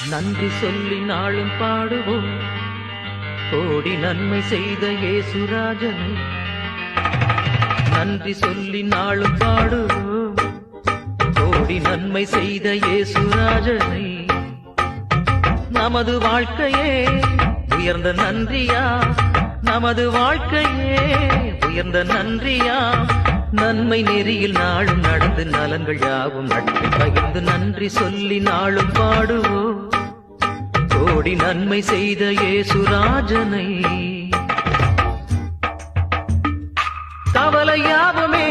நன்றி சொல்லி நாளும் பாடுவோம், கோடி நன்மை செய்த இயேசுராஜனை. நன்றி சொல்லி நாளும் பாடுவோம், கோடி நன்மை செய்த இயேசுராஜனை. நமது வாழ்க்கையே உயர்ந்த நன்றியா, நமது வாழ்க்கையே உயர்ந்த நன்றியா. நன்மை நெறியில் நாளும் நடந்து நலங்கள் யாவும் நட்பு பகிர்ந்து நன்றி சொல்லி நாளும் பாடுவோம், கோடி நன்மை செய்த இயேசுராஜனை. கவலை யாவுமே